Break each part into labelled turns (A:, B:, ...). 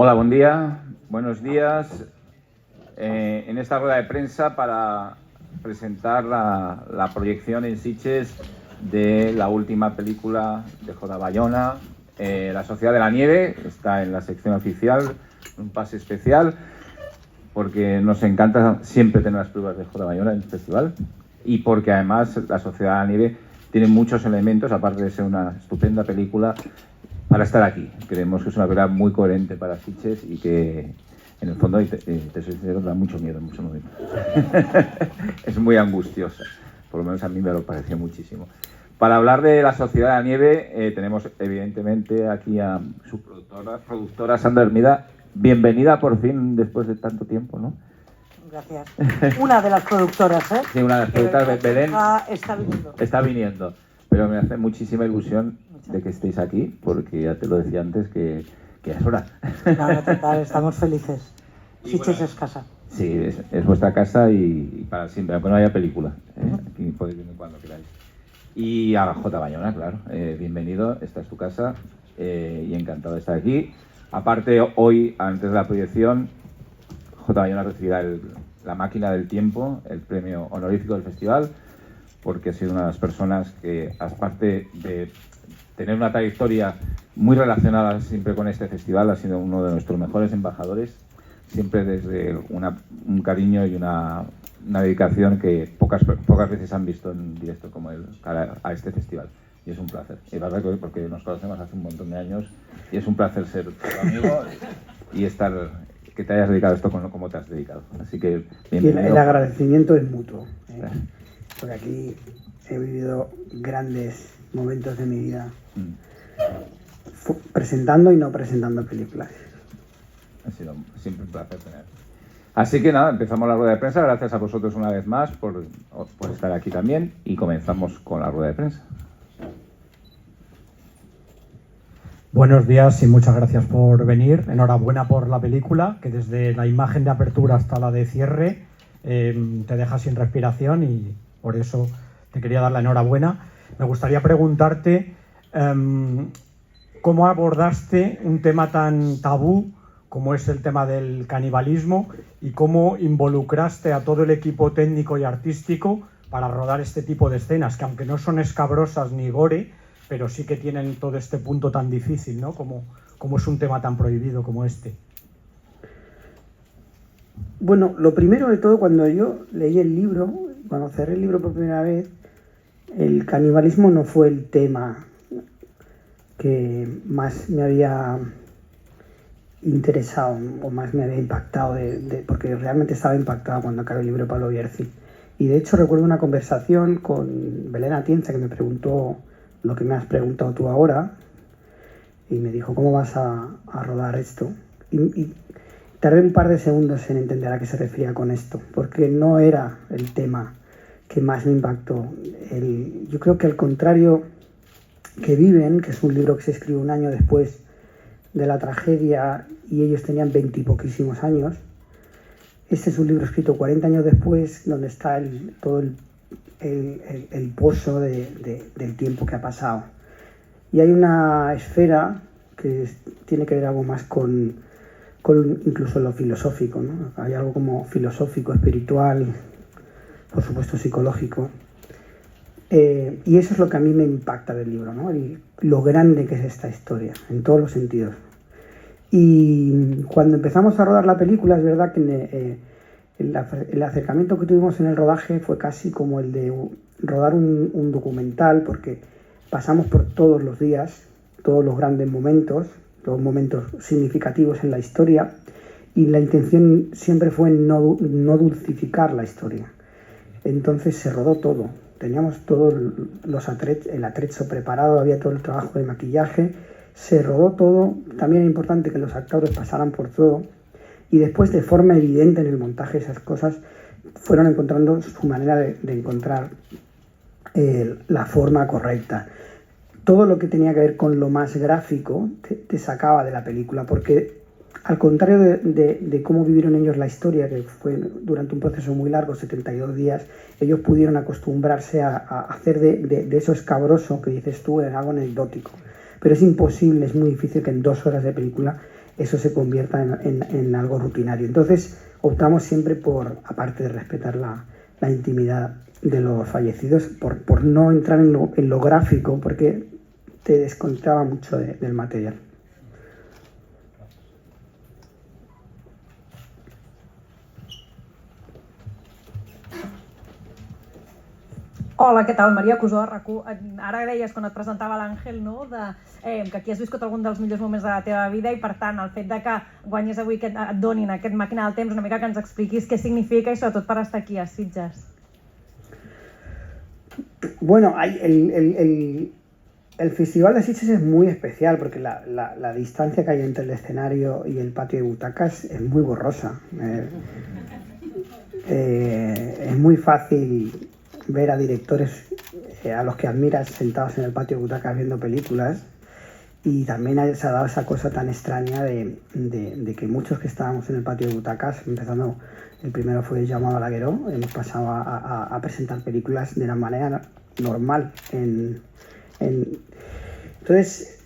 A: Hola, buen día, buenos días. En esta rueda de prensa para presentar la proyección en Sitges de la última película de J. Bayona, La Sociedad de la Nieve. Está en la sección oficial, un pase especial, porque nos encanta siempre tener las películas de J. Bayona en el festival y porque además La Sociedad de la Nieve tiene muchos elementos, aparte de ser una estupenda película, para estar aquí. Creemos que es una película muy coherente para Sitges y que, en el fondo, te soy sincero, da mucho miedo en muchos momentos. Es muy angustiosa, por lo menos a mí me lo pareció muchísimo. Para hablar de La Sociedad de la Nieve, tenemos evidentemente aquí a su productora Sandra Hermida. Bienvenida por fin después de tanto tiempo, ¿no?
B: Gracias. Una de las productoras, ¿eh?
A: Sí, una de las productoras, Belén,
B: está viniendo.
A: Está viniendo, pero me hace muchísima ilusión de que estéis aquí, porque ya te lo decía antes que es hora.
B: No, total, estamos felices. Sitges es casa.
A: Sí, es vuestra casa y para siempre, aunque no haya película. Aquí podéis venir cuando queráis. Y a J. Bayona, claro. Bienvenido, esta es tu casa y encantado de estar aquí. Aparte, hoy, antes de la proyección, J. Bayona recibirá la Máquina del Tiempo, el premio honorífico del festival, porque ha sido una de las personas que, aparte de tener una trayectoria muy relacionada siempre con este festival, ha sido uno de nuestros mejores embajadores, siempre desde un cariño y una dedicación que pocas veces han visto en directo como él a este festival. Y es un placer. Y la verdad que porque nos conocemos hace un montón de años y es un placer ser tu amigo y que te hayas dedicado a esto como te has dedicado. Así que bienvenido.
C: El agradecimiento es mutuo, porque aquí he vivido grandes momentos de mi vida presentando y no presentando películas.
A: Ha sido siempre un placer tener. Así que nada, empezamos la rueda de prensa. Gracias a vosotros una vez más por estar aquí también y comenzamos con la rueda de prensa.
D: Buenos días y muchas gracias por venir. Enhorabuena por la película, que desde la imagen de apertura hasta la de cierre te deja sin respiración y por eso te quería dar la enhorabuena. Me gustaría preguntarte cómo abordaste un tema tan tabú como es el tema del canibalismo y cómo involucraste a todo el equipo técnico y artístico para rodar este tipo de escenas, que aunque no son escabrosas ni gore, pero sí que tienen todo este punto tan difícil, ¿no? Como es un tema tan prohibido como este.
C: Bueno, lo primero de todo, cuando yo leí el libro, cuando cerré el libro por primera vez, el canibalismo no fue el tema que más me había interesado o más me había impactado, porque realmente estaba impactado cuando acabé el libro de Pablo Bierzi. Y de hecho recuerdo una conversación con Belén Atienza que me preguntó lo que me has preguntado tú ahora y me dijo, ¿cómo vas a rodar esto? Y tardé un par de segundos en entender a qué se refería con esto, porque no era el tema que más me impactó. Yo creo que al contrario que Viven, que es un libro que se escribe un año después de la tragedia y ellos tenían 20 y poquísimos años, este es un libro escrito 40 años después, donde está todo el pozo del tiempo que ha pasado. Y hay una esfera que tiene que ver algo más con incluso lo filosófico, ¿no? Hay algo como filosófico, espiritual, por supuesto psicológico. Y eso es lo que a mí me impacta del libro, ¿no? Lo grande que es esta historia, en todos los sentidos. Y cuando empezamos a rodar la película, es verdad que el acercamiento que tuvimos en el rodaje fue casi como el de rodar un documental, porque pasamos por todos los días, todos los grandes momentos, los momentos significativos en la historia, y la intención siempre fue no dulcificar la historia. Entonces se rodó todo. Teníamos todo el atrecho preparado, había todo el trabajo de maquillaje, se rodó todo. También era importante que los actores pasaran por todo y después, de forma evidente en el montaje, esas cosas fueron encontrando su manera de encontrar la forma correcta. Todo lo que tenía que ver con lo más gráfico te sacaba de la película, porque al contrario de cómo vivieron ellos la historia, que fue durante un proceso muy largo, 72 días, ellos pudieron acostumbrarse a hacer de eso escabroso que dices tú en algo anecdótico. Pero es imposible, es muy difícil que en 2 horas de película eso se convierta en algo rutinario. Entonces optamos siempre por, aparte de respetar la intimidad de los fallecidos, por no entrar en lo gráfico, porque te desconectaba mucho del material.
E: Hola, què tal? Maria Cusó, RAC1. Ara deies, quan et presentava l'Àngel, no? Que aquí has viscut algun dels millors moments de la teva vida i, per tant, el fet de que guanyes avui, que et donin aquest màquina del temps, una mica que ens expliquis què significa i, sobretot, per estar aquí a Sitges.
C: Bueno, el Festival de Sitges es muy especial porque la distancia que hay entre el escenario y el patio de butacas es muy borrosa. Es muy fácil ver a directores a los que admiras sentados en el patio de butacas viendo películas, y también se ha dado esa cosa tan extraña de que muchos que estábamos en el patio de butacas, empezando, el primero fue Jaume Balagueró, hemos pasado a presentar películas de una manera normal. Entonces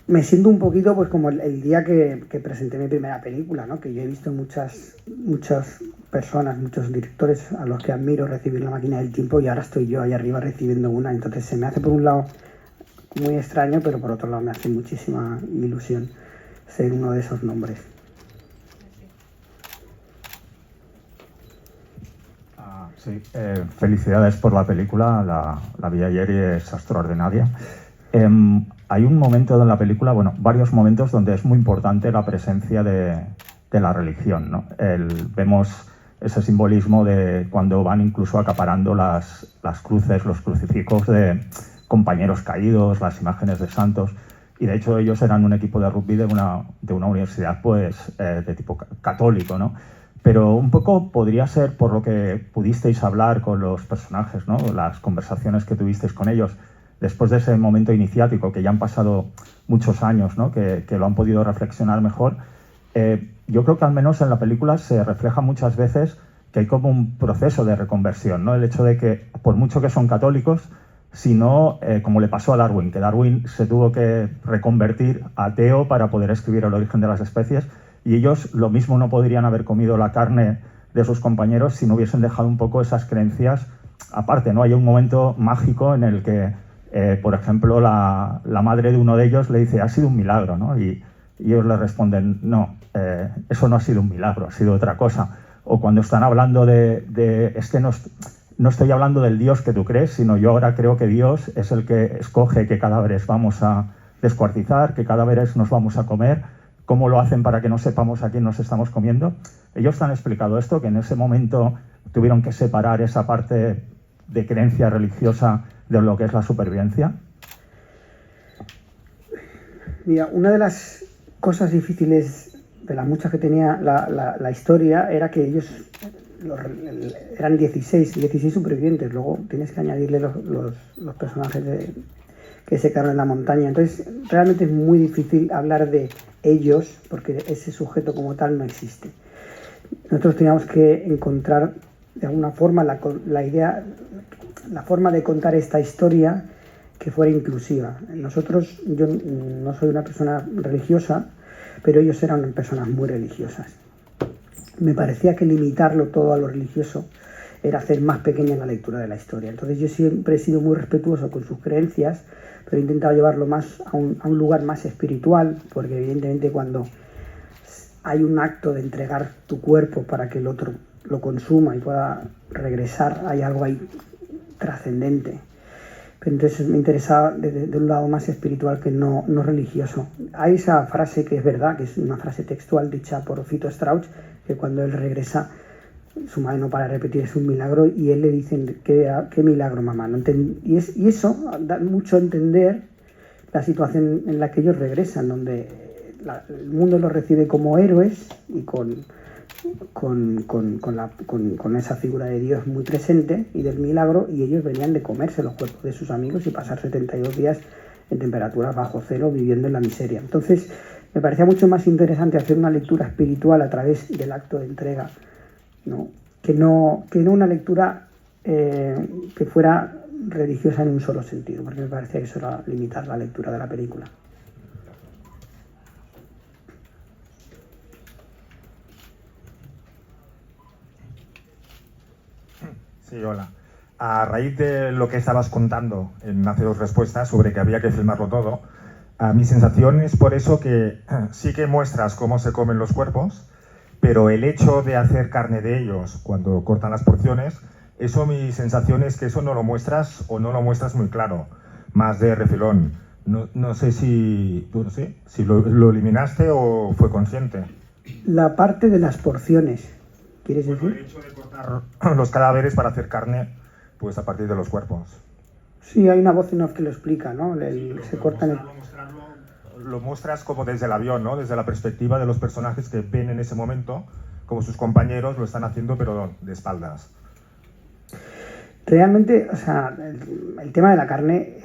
C: me siento un poquito pues como el día que presenté mi primera película, ¿no? Que yo he visto muchas personas, muchos directores a los que admiro recibir la máquina del tiempo, y ahora estoy yo ahí arriba recibiendo una. Entonces se me hace por un lado muy extraño, pero por otro lado me hace muchísima ilusión ser uno de esos nombres.
F: Sí, felicidades por la película, la vi ayer y es extraordinaria. Hay un momento en la película, bueno, varios momentos donde es muy importante la presencia de la religión, ¿no? Vemos ese simbolismo de cuando van incluso acaparando las cruces, los crucifijos de compañeros caídos, las imágenes de santos, y de hecho ellos eran un equipo de rugby de una universidad pues de tipo católico, ¿no? Pero un poco podría ser, por lo que pudisteis hablar con los personajes, ¿no? Las conversaciones que tuvisteis con ellos, después de ese momento iniciático, que ya han pasado muchos años, ¿no? que lo han podido reflexionar mejor, yo creo que al menos en la película se refleja muchas veces que hay como un proceso de reconversión, ¿no? El hecho de que, por mucho que son católicos, si no, como le pasó a Darwin, que Darwin se tuvo que reconvertir a ateo para poder escribir El origen de las especies, y ellos lo mismo no podrían haber comido la carne de sus compañeros si no hubiesen dejado un poco esas creencias aparte, ¿no? Hay un momento mágico en el que, por ejemplo, la madre de uno de ellos le dice, ha sido un milagro, ¿no? Y ellos le responden, no, eso no ha sido un milagro, ha sido otra cosa. O cuando están hablando no estoy hablando del Dios que tú crees, sino yo ahora creo que Dios es el que escoge qué cadáveres vamos a descuartizar, qué cadáveres nos vamos a comer, cómo lo hacen para que no sepamos a quién nos estamos comiendo. Ellos te han explicado esto, que en ese momento tuvieron que separar esa parte de creencia religiosa de lo que es la supervivencia.
C: Mira, una de las cosas difíciles, de las muchas que tenía la historia, era que ellos eran 16 supervivientes. Luego tienes que añadirle los personajes que se quedaron en la montaña. Entonces realmente es muy difícil hablar de ellos porque ese sujeto como tal no existe. Nosotros teníamos que encontrar de alguna forma la forma de contar esta historia que fuera inclusiva. Yo no soy una persona religiosa, pero ellos eran personas muy religiosas. Me parecía que limitarlo todo a lo religioso era hacer más pequeña la lectura de la historia. Entonces yo siempre he sido muy respetuoso con sus creencias, pero he intentado llevarlo más a un lugar más espiritual, porque evidentemente cuando hay un acto de entregar tu cuerpo para que el otro lo consuma y pueda regresar, hay algo ahí trascendente. Pero entonces me interesaba de un lado más espiritual que no religioso. Hay esa frase que es verdad, que es una frase textual dicha por Fito Strauch, que cuando él regresa, su madre no para de repetir, es un milagro, y él le dice, ¿qué milagro, mamá? ¿No? Y eso da mucho a entender la situación en la que ellos regresan, donde el mundo los recibe como héroes y con esa figura de Dios muy presente y del milagro, y ellos venían de comerse los cuerpos de sus amigos y pasar 72 días en temperaturas bajo cero viviendo en la miseria. Entonces me parecía mucho más interesante hacer una lectura espiritual a través del acto de entrega, ¿no? Que no una lectura que fuera religiosa en un solo sentido, porque me parecía que eso era limitar la lectura de la película.
G: Sí, hola. A raíz de lo que estabas contando en hace 2 respuestas sobre que había que filmarlo todo, mi sensación es por eso que sí que muestras cómo se comen los cuerpos, pero el hecho de hacer carne de ellos cuando cortan las porciones, eso mi sensación es que eso no lo muestras o no lo muestras muy claro, más de refilón. No sé si lo eliminaste o fue consciente.
C: La parte de las porciones, ¿quieres decir?
G: El hecho de cortar los cadáveres para hacer carne, pues a partir de los cuerpos.
C: Sí, hay una voz en off que lo explica, ¿no? Se cortan
G: Lo muestras como desde el avión, ¿no? Desde la perspectiva de los personajes que ven en ese momento, como sus compañeros lo están haciendo, pero de espaldas.
C: Realmente, o sea, el tema de la carne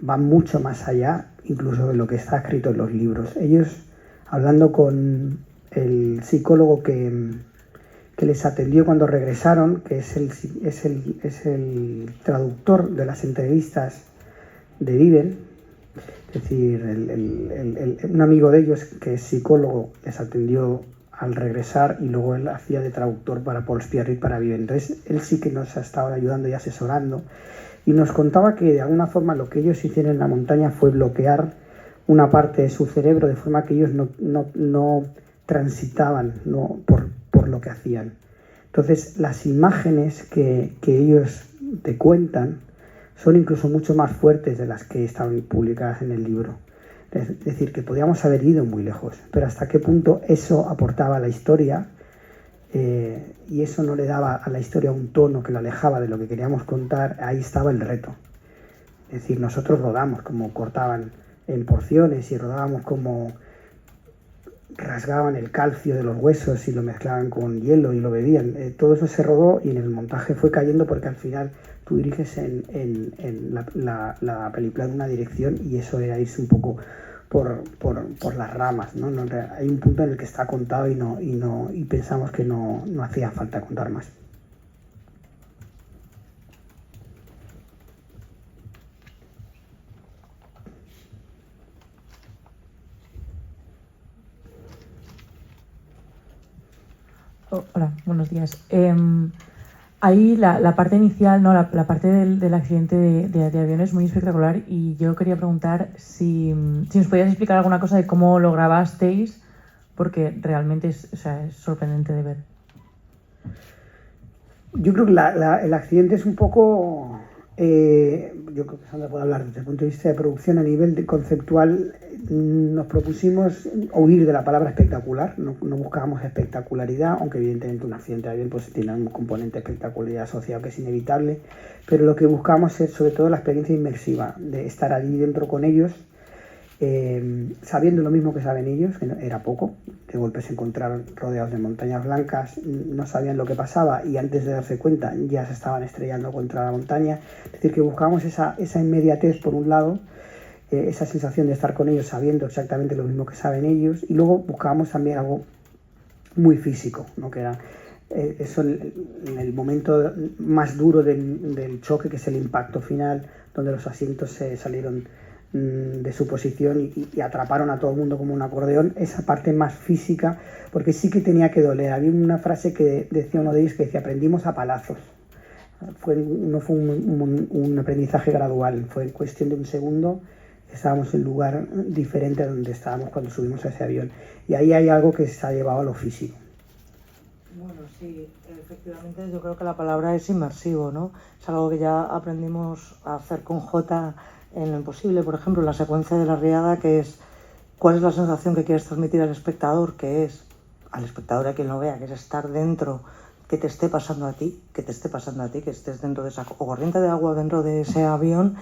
C: va mucho más allá, incluso de lo que está escrito en los libros. Ellos, hablando con el psicólogo que les atendió cuando regresaron, que es el traductor de las entrevistas de Viven, es decir, un amigo de ellos que es psicólogo les atendió al regresar y luego él hacía de traductor para Paul Spierrit para Viven. Entonces él sí que nos ha estado ayudando y asesorando y nos contaba que de alguna forma lo que ellos hicieron en la montaña fue bloquear una parte de su cerebro de forma que ellos no transitaban por lo que hacían. Entonces las imágenes que ellos te cuentan son incluso mucho más fuertes de las que estaban publicadas en el libro. Es decir, que podíamos haber ido muy lejos, pero hasta qué punto eso aportaba a la historia y eso no le daba a la historia un tono que la alejaba de lo que queríamos contar, ahí estaba el reto. Es decir, nosotros rodamos como cortaban en porciones y rodábamos como rasgaban el calcio de los huesos y lo mezclaban con hielo y lo bebían. Todo eso se rodó y en el montaje fue cayendo porque al final tú diriges en la película de una dirección y eso era irse un poco por las ramas, ¿no? Hay un punto en el que está contado y pensamos que no hacía falta contar más.
H: Hola, buenos días. Ahí la parte inicial, ¿no? la parte del accidente de avión es muy espectacular y yo quería preguntar si nos podías explicar alguna cosa de cómo lo grabasteis, porque realmente es sorprendente de ver.
C: Yo creo que el accidente es un poco... yo creo que Sandra puede hablar desde el punto de vista de producción. A nivel conceptual nos propusimos huir de la palabra espectacular, no buscábamos espectacularidad, aunque evidentemente un accidente de avión pues tiene un componente de espectacularidad asociado que es inevitable, pero lo que buscamos es sobre todo la experiencia inmersiva, de estar allí dentro con ellos, sabiendo lo mismo que saben ellos, que era poco. De golpe se encontraron rodeados de montañas blancas, no sabían lo que pasaba y antes de darse cuenta ya se estaban estrellando contra la montaña. Es decir, que buscábamos esa inmediatez por un lado, esa sensación de estar con ellos sabiendo exactamente lo mismo que saben ellos, y luego buscábamos también algo muy físico, ¿no? Que era eso en el momento más duro del choque, que es el impacto final, donde los asientos se salieron de su posición y atraparon a todo el mundo como un acordeón. Esa parte más física, porque sí que tenía que doler. Había una frase que decía uno de ellos que decía: aprendimos a palazos. No fue un aprendizaje gradual, fue en cuestión de un segundo. Estábamos en un lugar diferente a donde estábamos cuando subimos a ese avión. Y ahí hay algo que se ha llevado a lo físico.
B: Bueno, sí, efectivamente yo creo que la palabra es inmersivo, ¿no? Es algo que ya aprendimos a hacer con Jota en Lo Imposible, por ejemplo, la secuencia de la riada, que es cuál es la sensación que quieres transmitir al espectador, que es, al espectador, a quien lo vea, que es estar dentro, que te esté pasando a ti, que estés dentro de esa corriente de agua, dentro de ese avión,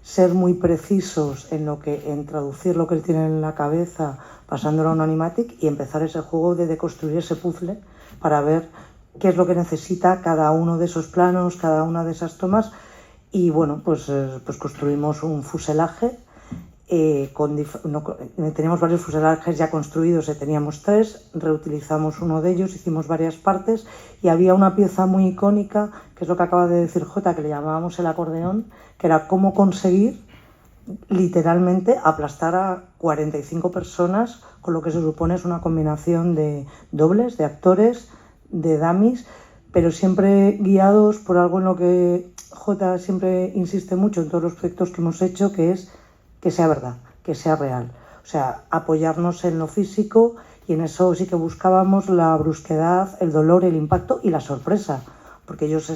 B: ser muy precisos en traducir lo que él tiene en la cabeza, pasándolo a un animatic y empezar ese juego de deconstruir ese puzzle para ver qué es lo que necesita cada uno de esos planos, cada una de esas tomas. Y bueno, pues construimos un fuselaje, teníamos varios fuselajes ya construidos, teníamos 3, reutilizamos uno de ellos, hicimos varias partes y había una pieza muy icónica, que es lo que acaba de decir Jota, que le llamábamos el acordeón, que era cómo conseguir literalmente aplastar a 45 personas, con lo que se supone es una combinación de dobles, de actores, de dummies, pero siempre guiados por algo en lo que Jota siempre insiste mucho en todos los proyectos que hemos hecho, que es que sea verdad, que sea real. O sea, apoyarnos en lo físico, y en eso sí que buscábamos la brusquedad, el dolor, el impacto y la sorpresa, porque ellos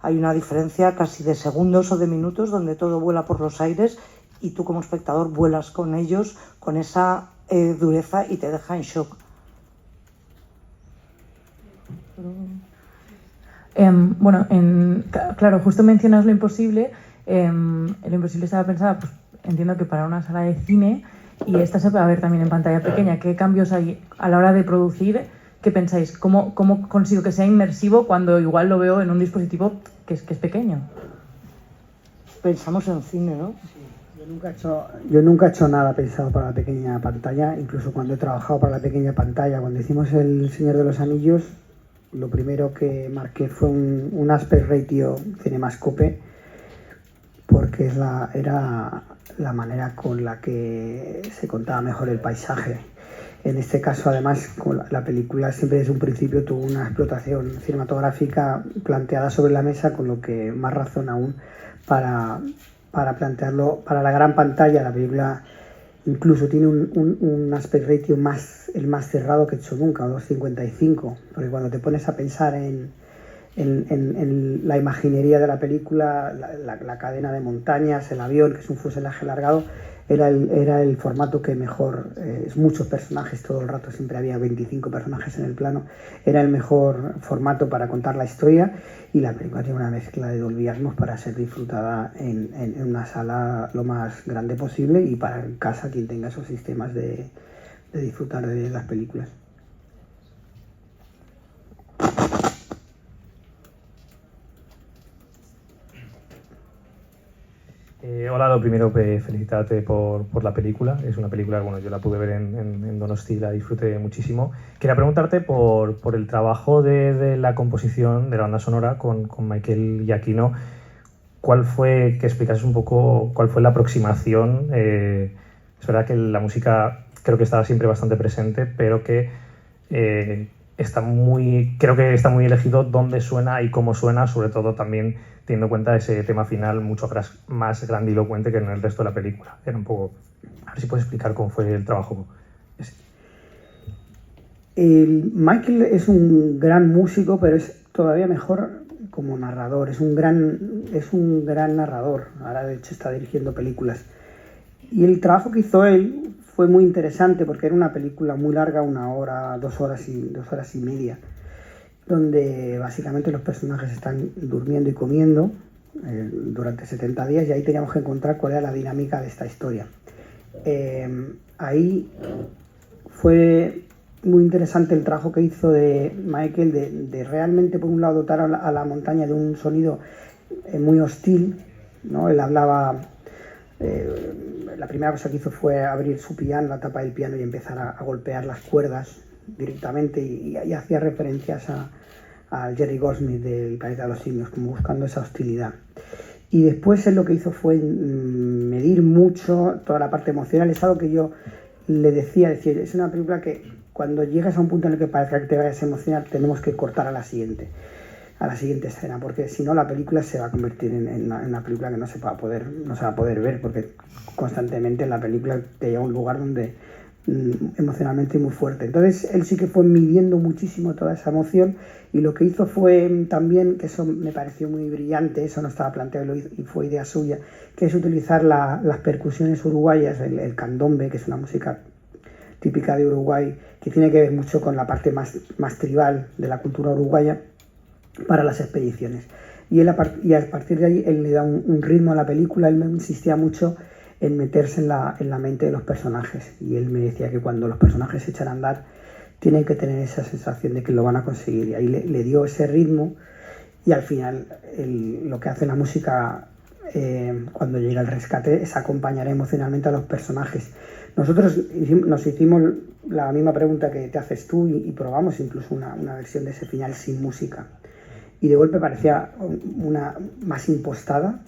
B: hay una diferencia casi de segundos o de minutos donde todo vuela por los aires y tú como espectador vuelas con ellos con esa dureza y te deja en shock.
H: Bueno, claro, justo mencionas lo imposible. Lo imposible estaba pensada, pues entiendo que para una sala de cine, y esta se puede ver también en pantalla pequeña. ¿Qué cambios hay a la hora de producir? ¿Qué pensáis? ¿Cómo consigo que sea inmersivo cuando igual lo veo en un dispositivo que es pequeño?
B: Pensamos en cine, ¿no?
C: Yo nunca he hecho nada pensado para la pequeña pantalla, incluso cuando he trabajado para la pequeña pantalla. Cuando hicimos El Señor de los Anillos, lo primero que marqué fue un aspect ratio CinemaScope, porque era la manera con la que se contaba mejor el paisaje. En este caso, además, la película siempre desde un principio tuvo una explotación cinematográfica planteada sobre la mesa, con lo que más razón aún para plantearlo para la gran pantalla. La película incluso tiene un aspect ratio el más cerrado que he hecho nunca, 2.55, porque cuando te pones a pensar en la imaginería de la película, la cadena de montañas, el avión, que es un fuselaje alargado, era el formato que mejor, muchos personajes todo el rato, siempre había 25 personajes en el plano, era el mejor formato para contar la historia, y la película tiene una mezcla de Dolby Atmos para ser disfrutada en una sala lo más grande posible, y para en casa quien tenga esos sistemas de disfrutar de las películas.
I: Hola, lo primero, felicitarte por la película. Es una película, bueno, yo la pude ver en Donosti, la disfruté muchísimo. Quería preguntarte por el trabajo de la composición de la banda sonora con Michael Giacchino. Que explicases un poco cuál fue la aproximación. Es verdad que la música creo que estaba siempre bastante presente, pero que creo que está muy elegido dónde suena y cómo suena, sobre todo también teniendo en cuenta ese tema final mucho más grandilocuente que en el resto de la película. Era un poco... A ver si puedes explicar cómo fue el trabajo ese.
C: Michael es un gran músico, pero es todavía mejor como narrador. Es un gran narrador. Ahora de hecho está dirigiendo películas. Y el trabajo que hizo él fue muy interesante, porque era una película muy larga, 1 hora, 2 horas y media, donde básicamente los personajes están durmiendo y comiendo durante 70 días, y ahí teníamos que encontrar cuál era la dinámica de esta historia. Ahí fue muy interesante el trabajo que hizo de Michael de realmente, por un lado, dotar a la montaña de un sonido muy hostil, ¿no? Él hablaba... la primera cosa que hizo fue abrir su piano, la tapa del piano, y empezar a golpear las cuerdas directamente, y hacía referencias al Jerry Goldsmith del Planeta de los Simios, como buscando esa hostilidad. Y después él lo que hizo fue medir mucho toda la parte emocional. Es algo que yo le decía, es una película que cuando llegas a un punto en el que parezca que te vayas a emocionar, tenemos que cortar a la siguiente escena, porque si no la película se va a convertir en una película que no se va a poder ver, porque constantemente en la película te lleva a un lugar donde emocionalmente muy fuerte. Entonces él sí que fue midiendo muchísimo toda esa emoción, y lo que hizo fue también, que eso me pareció muy brillante, eso no estaba planteado y fue idea suya, que es utilizar las percusiones uruguayas, el candombe, que es una música típica de Uruguay, que tiene que ver mucho con la parte más tribal de la cultura uruguaya, para las expediciones. Y a partir de ahí él le da un ritmo a la película. Él me insistía mucho en meterse en la mente de los personajes, y él me decía que cuando los personajes se echan a andar tienen que tener esa sensación de que lo van a conseguir, y ahí le dio ese ritmo. Y al final lo que hace la música cuando llega el rescate es acompañar emocionalmente a los personajes. Nosotros nos hicimos la misma pregunta que te haces tú, y probamos incluso una versión de ese final sin música, y de golpe parecía una más impostada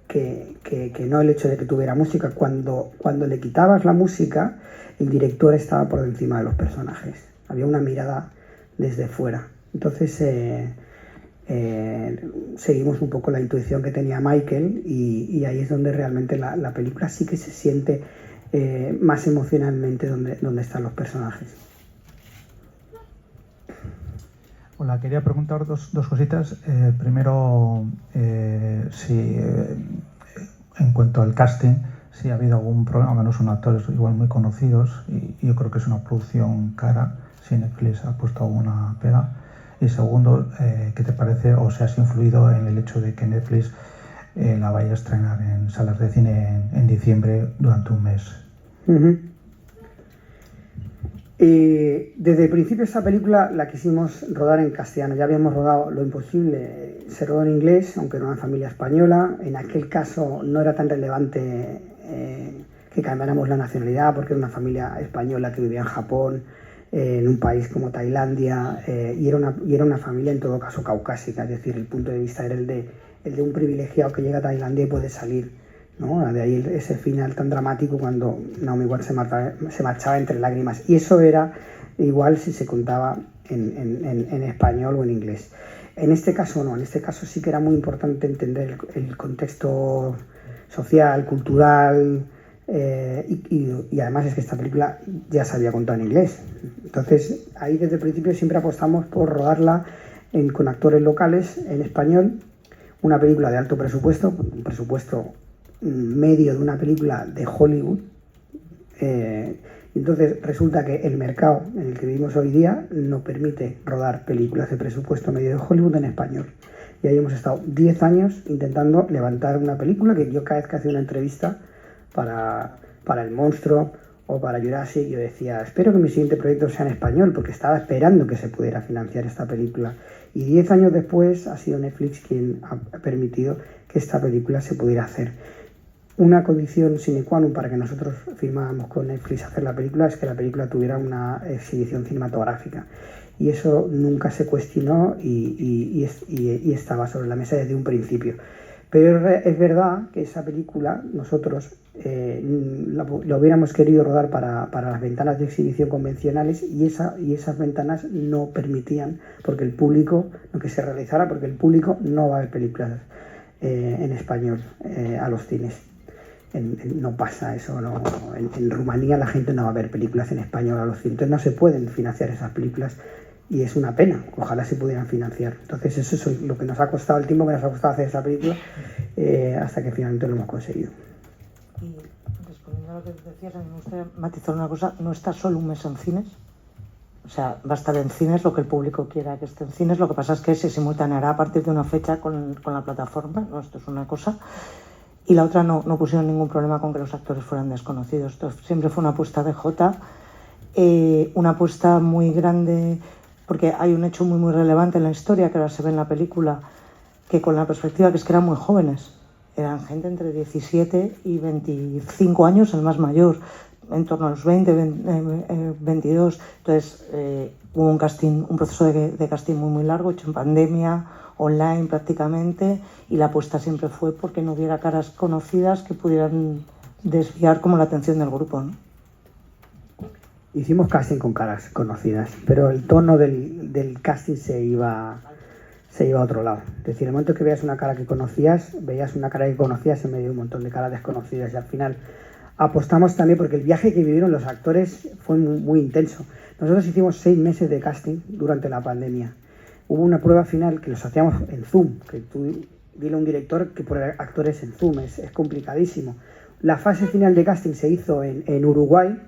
C: que no el hecho de que tuviera música. Cuando le quitabas la música, el director estaba por encima de los personajes. Había una mirada desde fuera Entonces seguimos un poco la intuición que tenía Michael y ahí es donde realmente la película sí que se siente más emocionalmente donde están los personajes.
J: Hola, quería preguntar dos cositas. Primero, si en cuanto al casting, si ha habido algún problema, no son actores igual muy conocidos y yo creo que es una producción cara, si Netflix ha puesto alguna pega. Y segundo, ¿qué te parece o si has influido en el hecho de que Netflix la vaya a estrenar en salas de cine en diciembre durante un mes?
C: Desde el principio esta película la quisimos rodar en castellano. Ya habíamos rodado Lo Imposible, se rodó en inglés, aunque era una familia española. En aquel caso no era tan relevante que cambiáramos la nacionalidad porque era una familia española que vivía en Japón, en un país como Tailandia, y era una familia en todo caso caucásica, es decir, el punto de vista era el de un privilegiado que llega a Tailandia y puede salir, ¿no? De ahí ese final tan dramático cuando Naomi Watts se marchaba entre lágrimas. Y eso era igual si se contaba en español o en inglés. En este caso no, en este caso sí que era muy importante entender el contexto social, cultural, y además es que esta película ya se había contado en inglés. Entonces ahí desde el principio siempre apostamos por rodarla con actores locales en español, una película de alto presupuesto, un presupuesto medio de una película de Hollywood. Entonces resulta que el mercado en el que vivimos hoy día no permite rodar películas de presupuesto medio de Hollywood en español. Y ahí hemos estado 10 años intentando levantar una película que yo cada vez que hacía una entrevista para El Monstruo o para Jurassic, yo decía, espero que mi siguiente proyecto sea en español, porque estaba esperando que se pudiera financiar esta película. Y 10 años después ha sido Netflix quien ha permitido que esta película se pudiera hacer. Una condición sine qua non para que nosotros firmáramos con Netflix hacer la película es que la película tuviera una exhibición cinematográfica. Y eso nunca se cuestionó y estaba sobre la mesa desde un principio. Pero es verdad que esa película nosotros lo hubiéramos querido rodar para las ventanas de exhibición convencionales y esas ventanas no permitían porque el público, lo que se realizara, porque el público no va a ver películas en español a los cines. No pasa eso, no. En Rumanía la gente no va a ver películas en español a los cines, entonces no se pueden financiar esas películas. Y es una pena, ojalá se pudieran financiar. Entonces eso es lo que nos ha costado, el tiempo que nos ha costado hacer esa película, hasta que finalmente lo hemos conseguido.
B: Y respondiendo a lo que decías, a mí me gustaría matizar una cosa, no está solo un mes en cines, o sea, va a estar en cines lo que el público quiera que esté en cines, lo que pasa es que se simultaneará a partir de una fecha con la plataforma, ¿no? Esto es una cosa. Y la otra no pusieron ningún problema con que los actores fueran desconocidos. Esto siempre fue una apuesta de Jota, una apuesta muy grande, porque hay un hecho muy relevante en la historia que ahora se ve en la película, que con la perspectiva que es que eran muy jóvenes, eran gente entre 17 y 25 años, el más mayor, en torno a los 20, 22. Entonces hubo un proceso de casting muy largo, hecho en pandemia, online prácticamente, y la apuesta siempre fue porque no hubiera caras conocidas que pudieran desviar como la atención del grupo, ¿no?
C: Hicimos casting con caras conocidas, pero el tono del casting se iba a otro lado. Es decir, en el momento que veías una cara que conocías, veías una cara que conocías en medio de un montón de caras desconocidas, y al final apostamos también porque el viaje que vivieron los actores fue muy intenso. Nosotros hicimos 6 meses de casting durante la pandemia. Hubo una prueba final que los hacíamos en Zoom, que tú dile a un director que poner actores en Zoom es complicadísimo. La fase final de casting se hizo en Uruguay,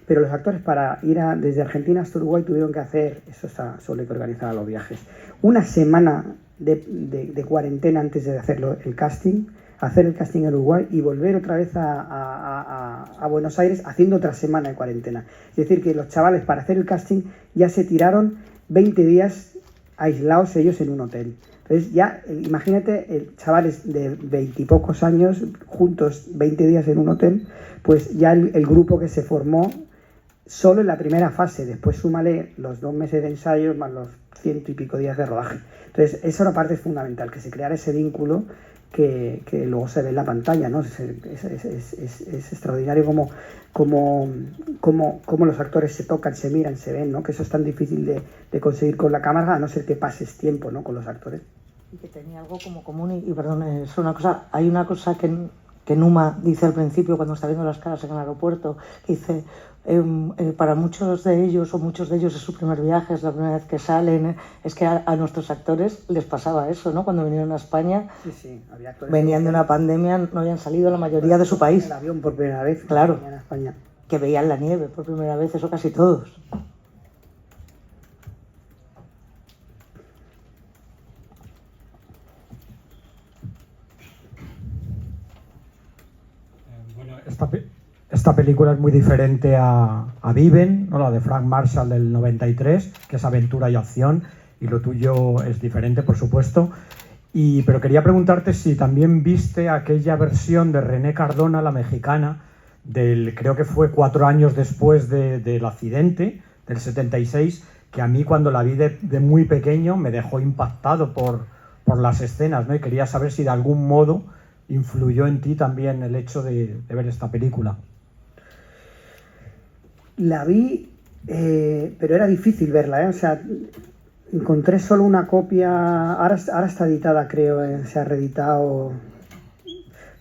C: pero los actores para ir desde Argentina hasta Uruguay tuvieron que hacer, eso está sobre que organizar los viajes, una semana de cuarentena antes de hacerlo el casting, hacer el casting en Uruguay y volver otra vez a Buenos Aires haciendo otra semana de cuarentena. Es decir, que los chavales para hacer el casting ya se tiraron 20 días aislados ellos en un hotel. Entonces ya, imagínate, chavales de 20 y pocos años juntos 20 días en un hotel, pues ya el grupo que se formó solo en la primera fase, después súmale los 2 meses de ensayo más los 100 y pico días de rodaje. Entonces esa era una parte fundamental, que se creara ese vínculo que luego se ve en la pantalla, ¿no? Es extraordinario cómo los actores se tocan, se miran, se ven, ¿no? Que eso es tan difícil de conseguir con la cámara, a no ser que pases tiempo, ¿no? Con los actores.
B: Y que tenía algo como común, y perdón, es una cosa, hay una cosa que Numa dice al principio cuando está viendo las caras en el aeropuerto, que dice, para muchos de ellos es su primer viaje, es la primera vez que salen, es que a nuestros actores les pasaba eso, ¿no? Cuando vinieron a España,
C: sí, había actores
B: venían de una pandemia, no habían salido la mayoría de su país.
C: El avión por primera vez,
B: claro,
C: venían a España.
B: Que veían la nieve por primera vez, eso casi todos.
D: Esta película es muy diferente a Viven, ¿no? La de Frank Marshall del 93, que es aventura y acción, y lo tuyo es diferente, por supuesto. Pero quería preguntarte si también viste aquella versión de René Cardona, la mexicana, creo que fue 4 años después del accidente, del 76, que a mí cuando la vi de muy pequeño me dejó impactado por las escenas, ¿no? Y quería saber si de algún modo influyó en ti también el hecho de ver esta película.
C: La vi, pero era difícil verla, ¿eh? O sea, encontré solo una copia, ahora está editada, creo, se ha reeditado,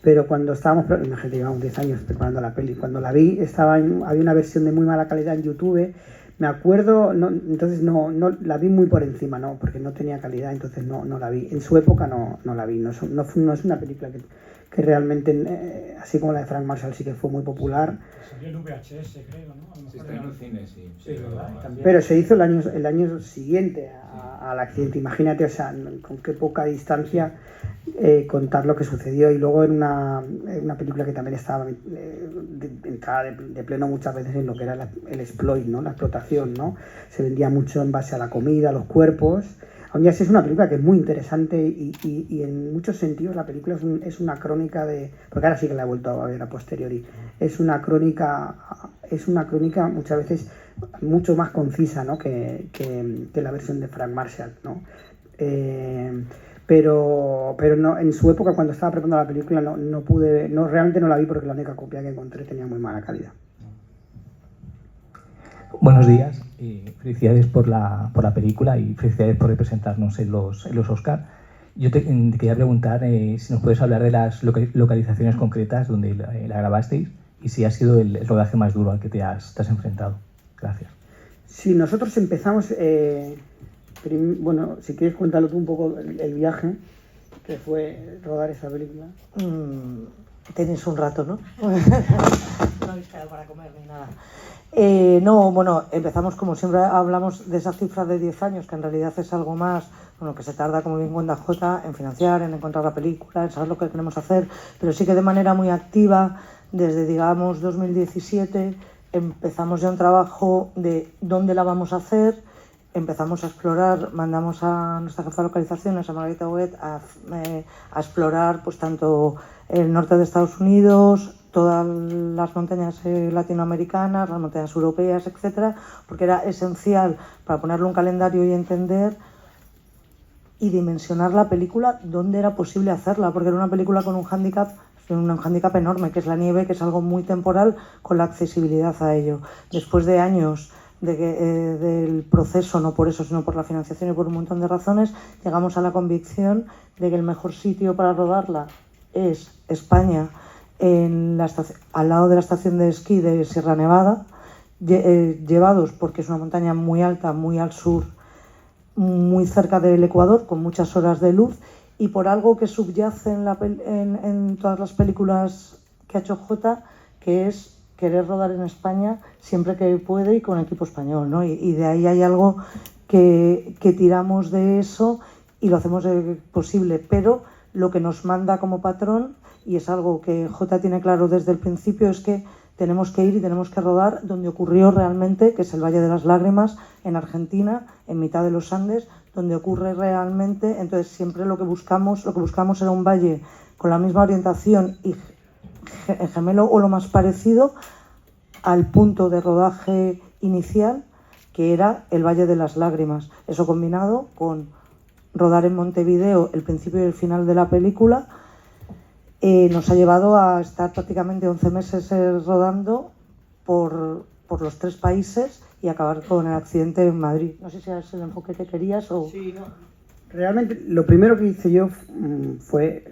C: pero cuando estábamos, imagínate, llevamos 10 años preparando la peli, cuando la vi había una versión de muy mala calidad en YouTube, me acuerdo, entonces no la vi muy por encima, ¿no? Porque no tenía calidad, entonces no la vi. En su época no la vi, no es una película que realmente, así como la de Frank Marshall, sí que fue muy popular.
D: Salió en VHS, creo, ¿no?
A: Sí, está en el cine, sí.
C: Pero se hizo el año siguiente al accidente. Imagínate, o sea, con qué poca distancia contar lo que sucedió. Y luego en una película que también estaba entrada de pleno muchas veces en lo que era el exploit, ¿no? La explotación, ¿no? Se vendía mucho en base a la comida, a los cuerpos. Aún así es una película que es muy interesante y en muchos sentidos la película es una crónica porque ahora sí que la he vuelto a ver a posteriori, es una crónica muchas veces mucho más concisa, ¿no? que la versión de Frank Marshall, ¿no? Pero no, en su época cuando estaba preparando la película realmente no la vi porque la única copia que encontré tenía muy mala calidad.
K: Buenos días, felicidades por la película y felicidades por representarnos en los Oscar. Yo te quería preguntar si nos puedes hablar de las localizaciones concretas donde la grabasteis y si ha sido el rodaje más duro al que te has enfrentado. Gracias.
C: Sí, nosotros empezamos, bueno, si quieres cuéntalo tú un poco el viaje que fue rodar esa película.
B: Tenéis un rato, ¿no? No habéis quedado para comer ni nada. No, bueno, empezamos como siempre hablamos de esa cifra de 10 años, que en realidad es algo más, bueno, que se tarda, como bien cuenta Jota, en financiar, en encontrar la película, en saber lo que queremos hacer, pero sí que de manera muy activa, desde, digamos, 2017, empezamos ya un trabajo de dónde la vamos a hacer, empezamos a explorar, mandamos a nuestra jefa de localizaciones, a Margarita Huet, a explorar pues tanto el norte de Estados Unidos, todas las montañas latinoamericanas, las montañas europeas, etcétera, porque era esencial para ponerle un calendario y entender y dimensionar la película dónde era posible hacerla, porque era una película con un hándicap enorme, que es la nieve, que es algo muy temporal, con la accesibilidad a ello. Después de años del proceso, no por eso, sino por la financiación y por un montón de razones, llegamos a la convicción de que el mejor sitio para rodarla es España, al lado de la estación de esquí de Sierra Nevada, llevados porque es una montaña muy alta, muy al sur, muy cerca del Ecuador, con muchas horas de luz, y por algo que subyace en todas las películas que ha hecho Jota, que es querer rodar en España siempre que puede y con equipo español, ¿no? Y de ahí hay algo que tiramos de eso y lo hacemos posible, pero lo que nos manda como patrón, y es algo que Jota tiene claro desde el principio, es que tenemos que ir y tenemos que rodar donde ocurrió realmente, que es el Valle de las Lágrimas, en Argentina, en mitad de los Andes, donde ocurre realmente. Entonces siempre lo que buscamos era un valle con la misma orientación y gemelo o lo más parecido al punto de rodaje inicial, que era el Valle de las Lágrimas. Eso combinado con rodar en Montevideo el principio y el final de la película, nos ha llevado a estar prácticamente 11 meses rodando por los 3 países y acabar con el accidente en Madrid. No sé si es el enfoque que querías o...
C: Sí, no. Realmente lo primero que hice yo fue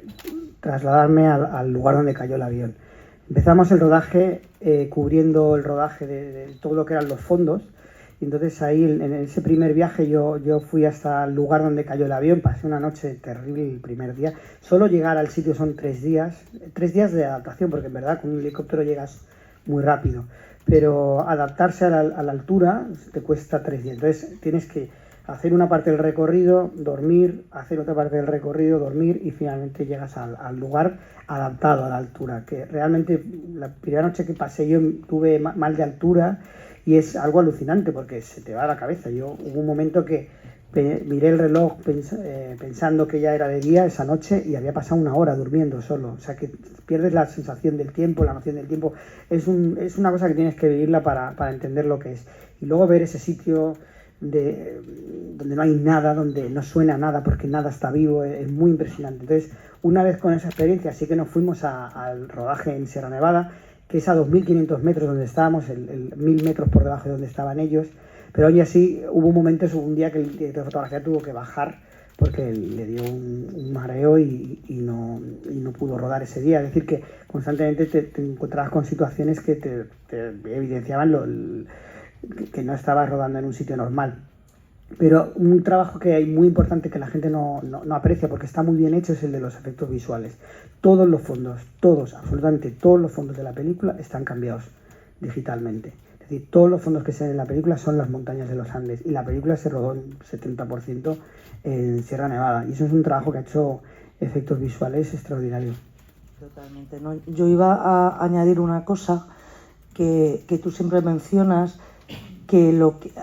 C: trasladarme al lugar donde cayó el avión. Empezamos el rodaje cubriendo el rodaje de todo lo que eran los fondos. Y entonces ahí en ese primer viaje yo fui hasta el lugar donde cayó el avión, pasé una noche terrible el primer día. Solo llegar al sitio son 3 días de adaptación, porque en verdad con un helicóptero llegas muy rápido. Pero adaptarse a la altura te cuesta 3 días. Entonces tienes que hacer una parte del recorrido, dormir, hacer otra parte del recorrido, dormir y finalmente llegas al lugar adaptado a la altura. Que realmente la primera noche que pasé yo tuve mal de altura y es algo alucinante porque se te va a la cabeza. Hubo un momento que miré el reloj pensando que ya era de día esa noche y había pasado 1 hora durmiendo solo. O sea que pierdes la sensación del tiempo, la noción del tiempo. Es una cosa que tienes que vivirla para entender lo que es. Y luego ver ese sitio donde no hay nada, donde no suena nada porque nada está vivo, es muy impresionante. Entonces, una vez con esa experiencia, sí que nos fuimos al rodaje en Sierra Nevada, que es a 2.500 metros donde estábamos, 1.000 metros por debajo de donde estaban ellos. Pero hoy así hubo momentos, un día que el director de fotografía tuvo que bajar porque le dio un mareo y no pudo rodar ese día. Es decir, que constantemente te encontrabas con situaciones que te evidenciaban que no estabas rodando en un sitio normal. Pero un trabajo que hay muy importante que la gente no aprecia porque está muy bien hecho es el de los efectos visuales. Todos los fondos, absolutamente todos los fondos de la película están cambiados digitalmente. Es decir, todos los fondos que se ven en la película son las montañas de los Andes y la película se rodó en 70% en Sierra Nevada y eso es un trabajo que ha hecho efectos visuales extraordinarios.
B: Totalmente, ¿no? Yo iba a añadir una cosa que tú siempre mencionas, que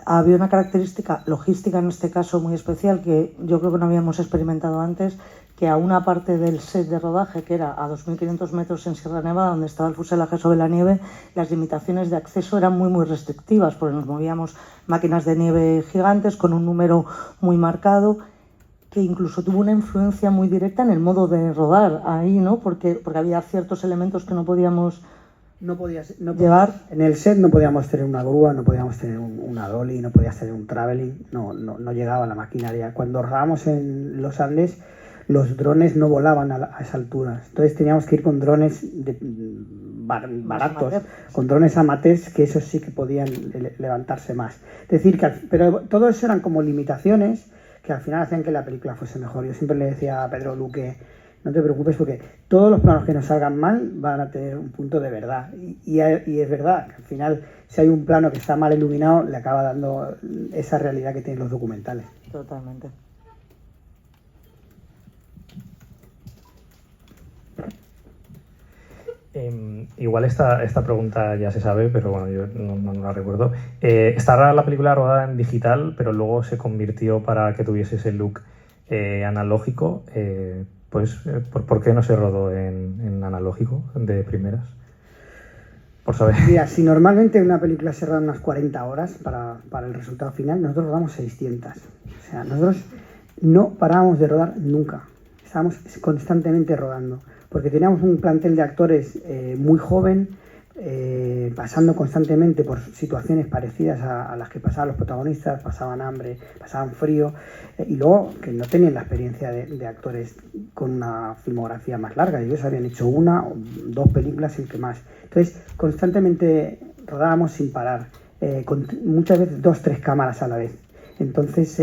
B: había una característica logística en este caso muy especial que yo creo que no habíamos experimentado antes, que a una parte del set de rodaje, que era a 2.500 metros en Sierra Nevada, donde estaba el fuselaje sobre la nieve, las limitaciones de acceso eran muy restrictivas, porque nos movíamos máquinas de nieve gigantes con un número muy marcado, que incluso tuvo una influencia muy directa en el modo de rodar ahí, ¿no? Porque había ciertos elementos que no podíamos llevar.
C: En el set no podíamos tener una grúa, no podíamos tener una dolly, no podías tener un traveling, no llegaba la maquinaria. Cuando rodábamos en los Andes, los drones no volaban a esa altura. Entonces teníamos que ir con drones baratos, con drones amateurs, que esos sí que podían levantarse más. Es decir, pero todo eso eran como limitaciones que al final hacían que la película fuese mejor. Yo siempre le decía a Pedro Luque, no te preocupes porque todos los planos que nos salgan mal van a tener un punto de verdad. Y es verdad que al final, si hay un plano que está mal iluminado, le acaba dando esa realidad que tienen los documentales.
B: Totalmente.
I: Igual esta pregunta ya se sabe, pero bueno, yo no la recuerdo. Está la película rodada en digital, pero luego se convirtió para que tuviese ese look analógico. ¿Por qué no se rodó en analógico de primeras? Por saber.
C: Mira, si normalmente una película se roda unas 40 horas para el resultado final, nosotros rodamos 600. O sea, nosotros no parábamos de rodar nunca. Estábamos constantemente rodando. Porque teníamos un plantel de actores muy joven, pasando constantemente por situaciones parecidas a las que pasaban los protagonistas, pasaban hambre, pasaban frío, y luego que no tenían la experiencia de actores con una filmografía más larga. Ellos habían hecho 1 o 2 películas y que más. Entonces, constantemente rodábamos sin parar, con muchas veces 2 o 3 cámaras a la vez. Entonces,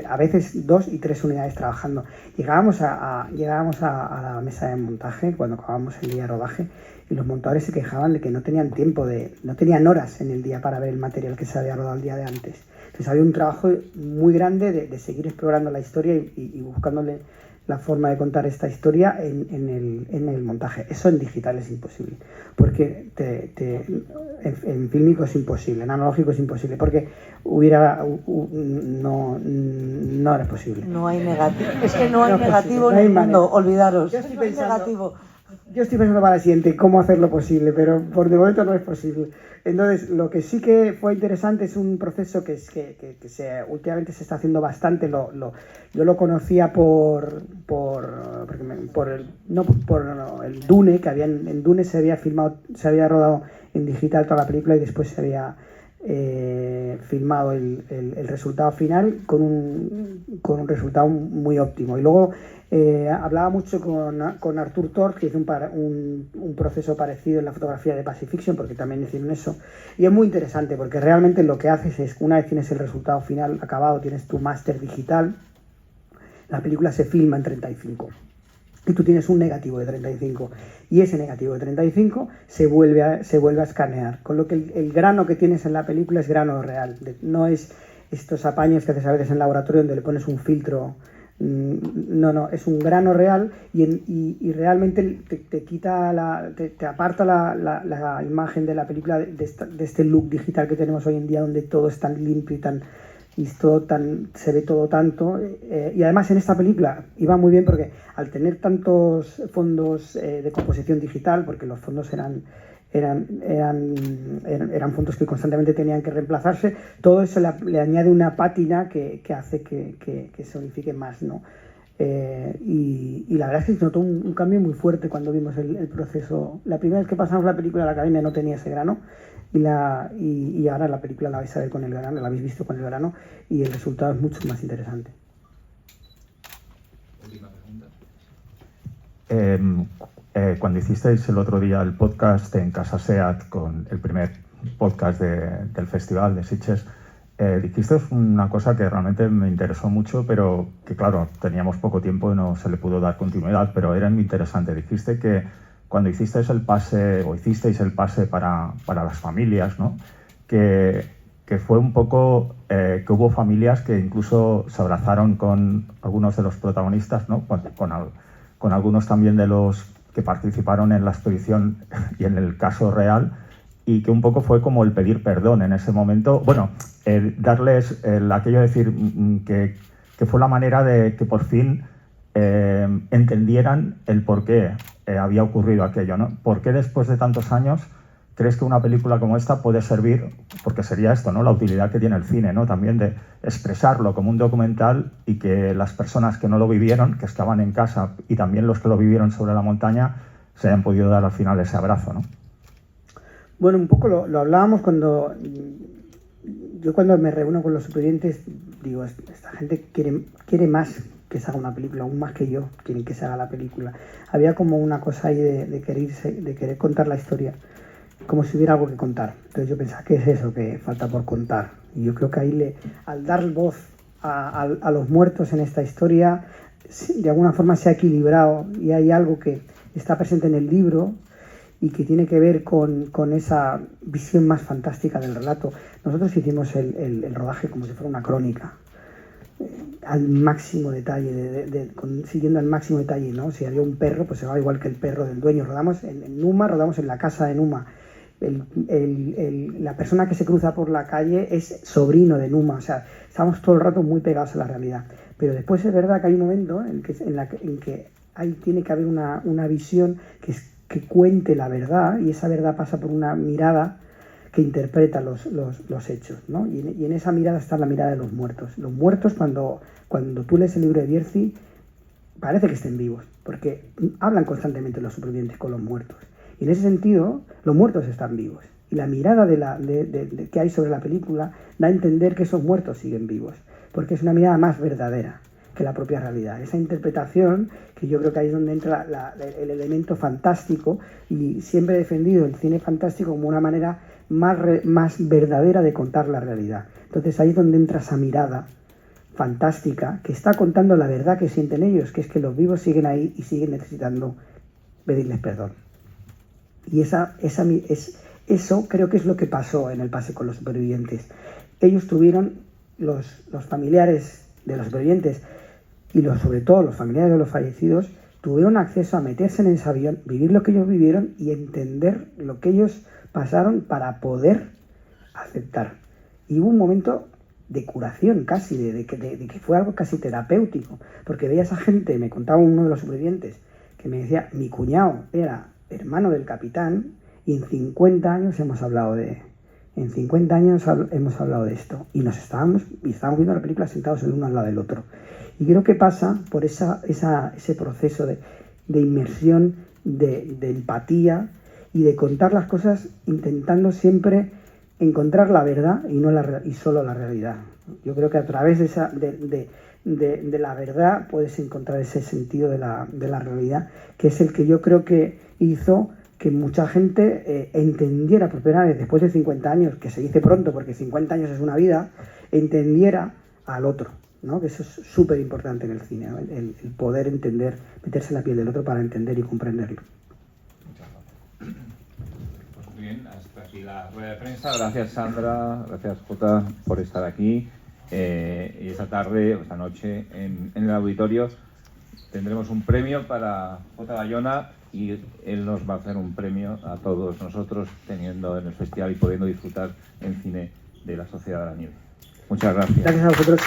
C: a veces 2 y 3 unidades trabajando. Llegábamos a la mesa de montaje cuando acabábamos el día de rodaje y los montadores se quejaban de que no tenían no tenían horas en el día para ver el material que se había rodado el día de antes. Entonces había un trabajo muy grande de seguir explorando la historia y buscándole la forma de contar esta historia en el montaje. Eso en digital es imposible, porque en fílmico es imposible, en analógico es imposible, porque no era posible.
B: No hay negativo. Es que no hay negativo en el mundo, olvidaros. No hay negativo.
C: Yo estoy pensando para la siguiente cómo hacerlo posible, pero por de momento no es posible. Entonces, lo que sí que fue interesante es un proceso que últimamente se está haciendo bastante. Yo lo conocía por el Dune, que en Dune se había rodado en digital toda la película y después se había filmado el resultado final con un resultado muy óptimo. Y luego hablaba mucho con Artur Tort, que hizo un proceso parecido en la fotografía de Pacifiction, porque también hicieron eso. Y es muy interesante porque realmente lo que haces es, una vez tienes el resultado final acabado, tienes tu máster digital, la película se filma en 35. Y tú tienes un negativo de 35 y ese negativo de 35 se vuelve a escanear, con lo que el grano que tienes en la película es grano real, no es estos apaños que haces a veces en laboratorio donde le pones un filtro. No, es un grano real y realmente te quita te aparta la imagen de la película de este look digital que tenemos hoy en día, donde todo es tan limpio se ve todo tanto, y además en esta película iba muy bien porque al tener tantos fondos de composición digital, porque los fondos eran fondos que constantemente tenían que reemplazarse, todo eso le añade una pátina que hace que se unifique más, ¿no? Y la verdad es que se notó un cambio muy fuerte cuando vimos el proceso. La primera vez que pasamos la película a la academia no tenía ese grano, y ahora la película la vais a ver con el grano, la habéis visto con el grano, y el resultado es mucho más interesante.
A: Última pregunta.
F: Cuando hicisteis el otro día el podcast en Casa Seat, con el primer podcast del Festival de Sitges, dijisteis una cosa que realmente me interesó mucho, pero que claro, teníamos poco tiempo y no se le pudo dar continuidad, pero era muy interesante. Dijiste que cuando hicisteis el pase para las familias, ¿no? que fue un poco que hubo familias que incluso se abrazaron con algunos de los protagonistas, ¿no? con algunos también de los que participaron en la exposición y en el caso real, y que un poco fue como el pedir perdón en ese momento. Bueno, darles aquello de decir que fue la manera de que por fin entendieran el por qué había ocurrido aquello, ¿no? ¿Por qué después de tantos años crees que una película como esta puede servir? Porque sería esto, ¿no? La utilidad que tiene el cine, ¿no? También de expresarlo como un documental, y que las personas que no lo vivieron, que estaban en casa, y también los que lo vivieron sobre la montaña, se hayan podido dar al final ese abrazo, ¿no?
C: Bueno, un poco lo hablábamos cuando me reúno con los supervivientes. Digo, esta gente quiere más que se haga una película, aún más que yo, quieren que se haga la película. Había como una cosa ahí de querer contar la historia, como si hubiera algo que contar. Entonces yo pensaba, ¿qué es eso que falta por contar? Y yo creo que ahí, al dar voz a los muertos en esta historia, de alguna forma se ha equilibrado, y hay algo que está presente en el libro y que tiene que ver con esa visión más fantástica del relato. Nosotros hicimos el rodaje como si fuera una crónica, al máximo detalle, siguiendo al máximo detalle, ¿no? Si había un perro, pues se va igual que el perro del dueño. Rodamos en Numa, rodamos en la casa de Numa. La persona que se cruza por la calle es sobrino de Numa, o sea, estamos todo el rato muy pegados a la realidad. Pero después es verdad que hay un momento en que ahí tiene que haber una visión que cuente la verdad, y esa verdad pasa por una mirada que interpreta los hechos, ¿no? Y en esa mirada está la mirada de los muertos. Los muertos, cuando tú lees el libro de Bierzi, parece que estén vivos, porque hablan constantemente los supervivientes con los muertos. Y en ese sentido, los muertos están vivos. Y la mirada que hay sobre la película da a entender que esos muertos siguen vivos, porque es una mirada más verdadera que la propia realidad. Esa interpretación, que yo creo que ahí es donde entra el elemento fantástico, y siempre he defendido el cine fantástico como una manera más verdadera de contar la realidad. Entonces ahí es donde entra esa mirada fantástica que está contando la verdad que sienten ellos, que es que los vivos siguen ahí y siguen necesitando pedirles perdón. Y eso creo que es lo que pasó en el pase con los supervivientes. Ellos tuvieron, los familiares de los supervivientes y sobre todo los familiares de los fallecidos, tuvieron acceso a meterse en ese avión, vivir lo que ellos vivieron y entender lo que ellos pasaron para poder aceptar. Y hubo un momento de curación casi, de que fue algo casi terapéutico, porque veía a esa gente, me contaba uno de los supervivientes, que me decía, mi cuñado era hermano del capitán y en 50 años hemos hablado de esto y estábamos viendo la película sentados el uno al lado del otro. Y creo que pasa por ese proceso de inmersión, de empatía y de contar las cosas intentando siempre encontrar la verdad y solo la realidad. Yo creo que a través de la verdad puedes encontrar ese sentido de la realidad, que es el que yo creo que hizo que mucha gente entendiera por primera vez, después de 50 años, que se dice pronto porque 50 años es una vida, entendiera al otro, ¿no? Que eso es súper importante en el cine, ¿no? El poder entender, meterse en la piel del otro para entender y comprenderlo.
A: Pues muy bien, hasta aquí la rueda de prensa. Gracias Sandra, gracias Jota por estar aquí. Y esta tarde, o esta noche, en el auditorio tendremos un premio para Jota Bayona y él nos va a hacer un premio a todos nosotros teniendo en el festival y pudiendo disfrutar en cine de La Sociedad de la Nieve. Muchas gracias.
C: Gracias a vosotros.